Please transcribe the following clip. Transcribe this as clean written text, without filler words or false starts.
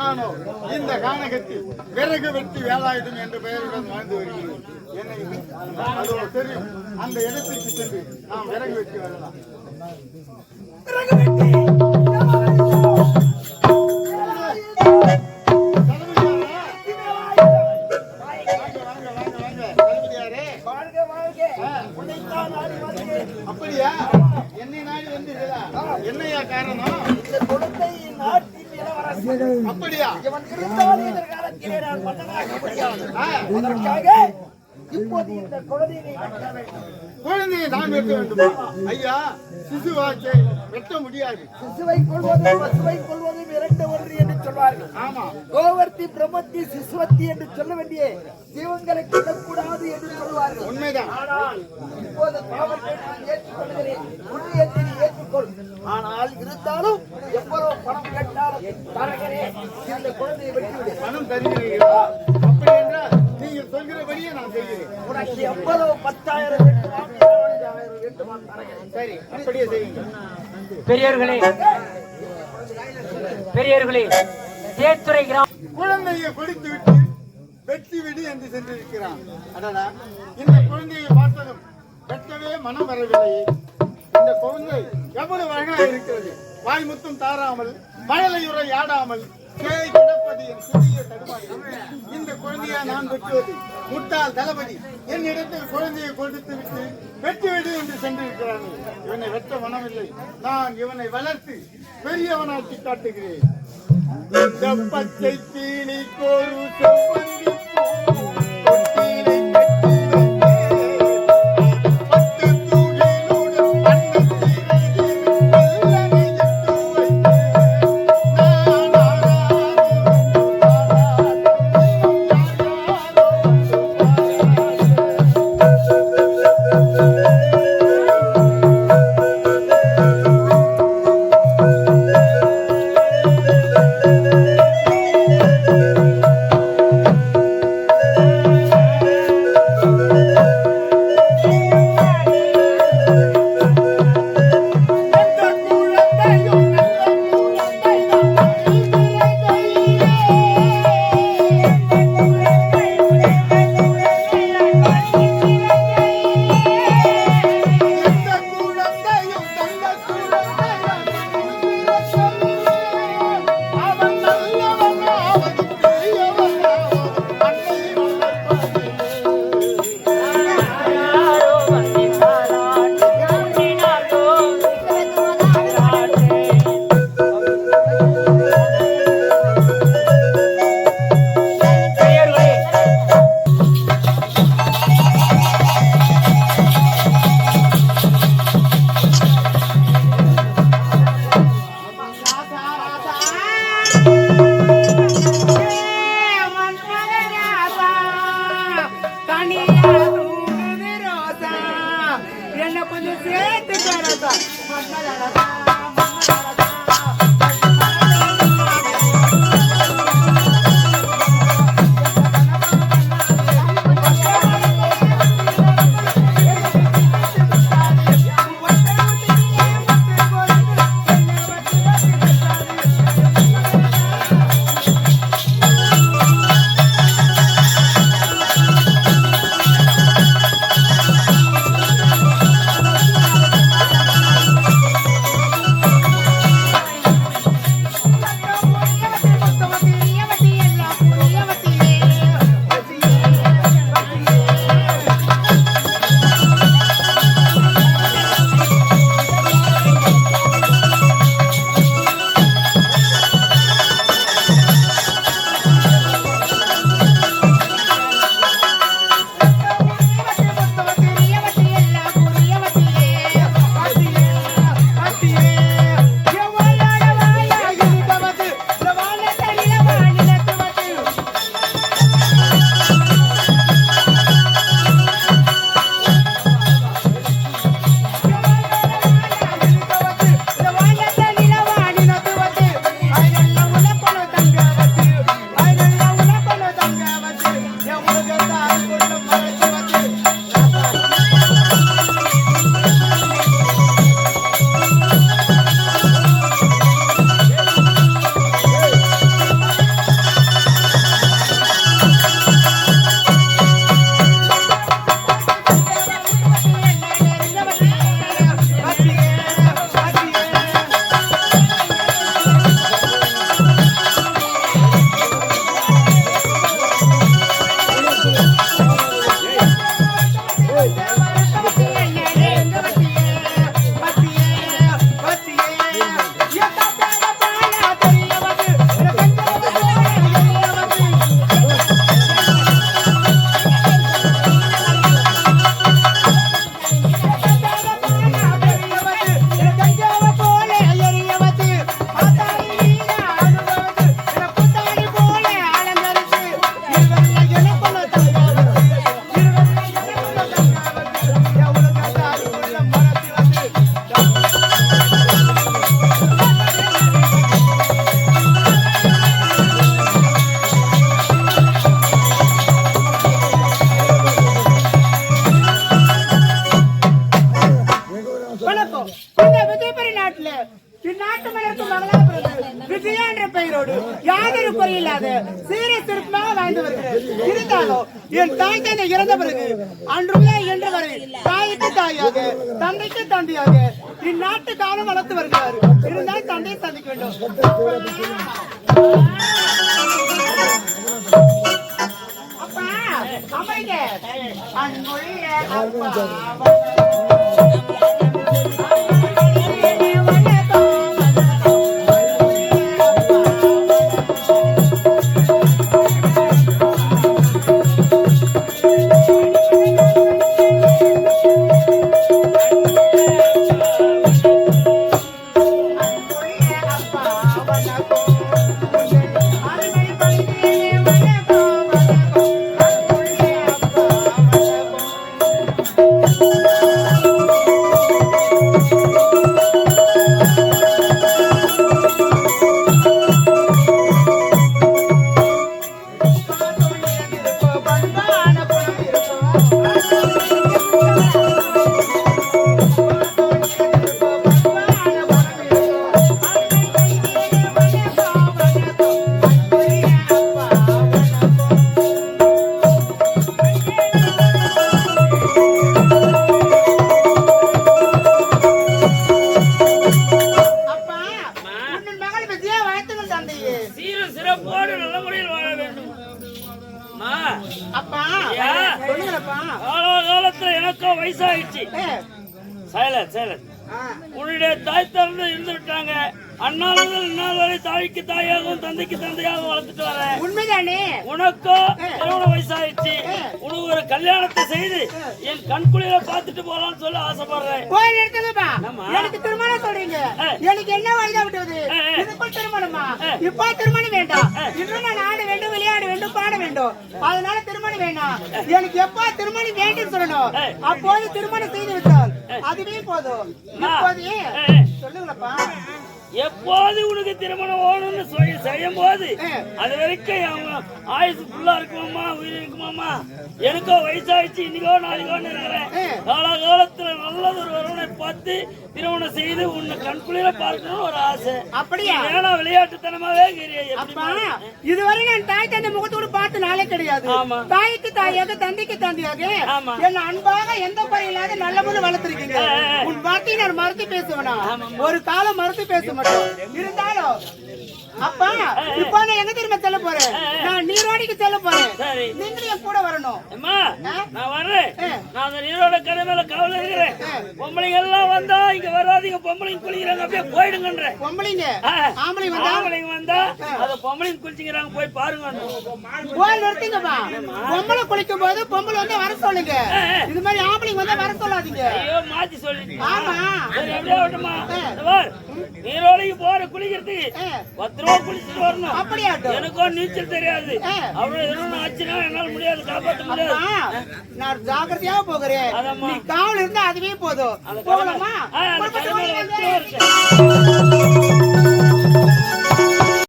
நானோ இந்த கானகத்தில் விறகு வெட்டி வேலாயுதம் என்ற பெயருடன் வாழ்ந்து வருகிறேன். என்னை அதோடு தெரியும், அந்த இடத்திற்கு சென்று நாம் விறகு வெட்டி வரலாம். அப்படியா? என்னை நாடி வந்தீர்களா? என்னையா காரணம்? இந்த குழந்தை நாட்டின் இளவரசன். அப்படியா? இவன் இருந்தால் எதிர்காலத்திலே நான் மன்னனாக முடியாது. அதற்காக இப்போது இந்த குழந்தையை வெட்ட வேண்டும். குழந்தையை நான் வெட்ட வேண்டுமா? ஐயா, சிசுவாச்சை வெட்ட முடியாது. சிசுவை கொள்வதும் பசுவை கொள்வதும் இரண்டு ஒன்று என்று சொல்வார்கள். ஆமா, கோவர்த்தி பிரம்மத்தி சிசுவத்தி என்று சொல்ல வேண்டிய ஜீவங்களை கொள்ளக்கூடாது என்று சொல்வார்கள். உண்மைதான். ஆனால் இப்போது பாவத்தை நான் ஏற்றுக்கொள்கிறேன். உண்மையத்தை ஏற்றுக்கொள். ஆனால் இருந்தாலும் எவ்வளவு பணம் கேட்டாலும் தருகிறேன். இந்த குழந்தையை வெட்டிவிடு. பணம் தருகிறீர்களா? அப்படி என்றால் நீங்கள் சொல்கிறபடியே நான் செய்கிறேன். உனக்கு எவ்வளவு 10,000 வேண்டுமா? 20,000 வேண்டுமா? சரி, அப்படியே செய்யுங்கள். பெரியவர்களே, தேத்துறை கிராம குழந்தையை பிடித்து விட்டு வெட்டி விடு என்று சென்றிருக்கிறான். அடடா, இந்த குழந்தையை பார்த்ததும் வெட்டவே மனம் வரவில்லை. இந்த குழந்தை எவ்வளவு அழகாக இருக்கிறது. வாய் முத்தும் தாராமல், மழலையுறை ஆடாமல் கிடப்பது என் சிறிய தடுமாறு. இந்த குழந்தையா நான் வெட்டுவது? முட்டாள் தளபதி என்னிடத்தில் குழந்தையை கொடுத்து விட்டு வெட்டிவிடு என்று சென்றிருக்கிறார்கள். இவனை வெட்ட மனமில்லை. நான் இவனை வளர்த்து பெரியவனாக்கி காட்டுகிறேன். பச்சை கீழி கோரு செவ்வந்தி பெயரோடு யாதொரு குறையில்லாத சீர சிறப்பாக வாழ்ந்து வருகிறேன். இருந்தாலும் என் தாய் தந்தை இறந்த பிறகு அன்றுமே என்று வரை தாய்க்கு தாயாக தந்தைக்கு தந்தையாக இந்நாட்டு காலம் வளர்த்து வருகிறார். இருந்தால் தந்தையை சந்திக்க வேண்டும். அப்பா அமைங்க அன்புடைய அப்பா உன்னுடைய தாய் தந்தை இருந்து விட்டாங்க. அண்ணாவது இந்நாள் வரை தாய்க்கு தாயாகவும் தந்தைக்கு தந்தையாகவும் வளர்த்துட்டு வரேன். உண்மைதானே? உனக்கோ திருமண வயசாயிடுச்சு. உனக்கு ஒரு கல்யாணத்தை செய்து என் கண்குளிர பாத்துட்டு போலான்னு சொல்ல ஆசைப்படுறேன். கோயில் எடுத்துங்கப்பா. எனக்கு திருமணம் சொல்றீங்க. எனக்கு என்ன வயதா விட்டது? இதுக்குள் திருமணமா? இப்ப திருமணம் வேண்டாம். இன்னும் நான் ஆட வேண்டும், விளையாட வேண்டும், பாட வேண்டும். அதனால திருமணம் வேண்டாம். எனக்கு எப்ப திருமணம் வேண்டும் சொல்லணும். அப்போது திருமணம் செய்து விட்டால் அதுவே போதும். இப்போதே சொல்லுங்களப்பா. எப்போது உனக்கு திருமணம் ஓணும்னு செய்யும் போது அது வரைக்கும் ஆயுசு ஃபுல்லா இருக்குமாமா, உயிர் இருக்குமாமா. எனக்கோ வயசாயிடுச்சு. இன்னைக்கோ நாளைக்கோன்னு இருக்கிறேன். காலகாலத்துல நல்லது ஒரு வரவனை பார்த்து திருமணம் செய்து உன்னை கண்குளிர பார்க்கணும்னு ஒரு ஆசை. அப்படியா? ஏன்னா விளையாட்டுத்தனமாவே இதுவரை நான் தாய் தந்தை முகத்தோடு பார்த்து நாளே கிடையாது. தாய்க்கு தாயாக தந்தைக்கு தந்தையாக என்ன அன்பாக எந்த குறையில்லாத நல்ல முறை வளர்த்திருக்கீங்க. உன் வார்த்தையை நான் மறுத்து பேசுவேனா? ஒரு காலம் மறுத்து பேச மாட்டேன். இருந்தாலும் அப்பா இப்ப நான் எங்க திரும்ப செல்ல போறேன்? நான் நீரோடிக்கு செல்ல போறேன். நீங்களும் என் கூட வரணும். நான் வர்றேன். நான் அந்த நீரோட கடை மேல கவலை இருக்கிறேன். பொம்பளைங்க எல்லாம் வந்தா இங்க வராதீங்க, பொம்பளைங்க குளிக்கிறாங்க, அப்படியே போயிடுங்கன்ற. பொம்பளைங்க ஆம்பளைங்க வந்தா அத பொம்பளைங்க குளிச்சுக்கிறாங்க, போய் பாருங்க. போய் நிறுத்துங்கப்பா. பொம்பளை குளிக்கும் போது பொம்பளை வந்து வர சொல்லுங்க. இது மாதிரி ஆம்பளைங்க வந்தா வர சொல்லாதீங்க. ஐயோ மாத்தி சொல்லிட்டீங்க. ஆமா அப்படியே விட்டுமா. நீரோடைக்கு போற குளிக்கிறதுக்கு 10 ரூபா குளிச்சுட்டு வரணும். அப்படியா? எனக்கும் நீச்சல் தெரியாது. அவ்வளவு எதுவும் ஆச்சுன்னா என்னால முடியாது, காப்பாற்ற முடியாது. நான் ஜாக்கிரதையா போகிறேன். நீ காவல் இருந்தா அதுவே போதும். போகலாமா?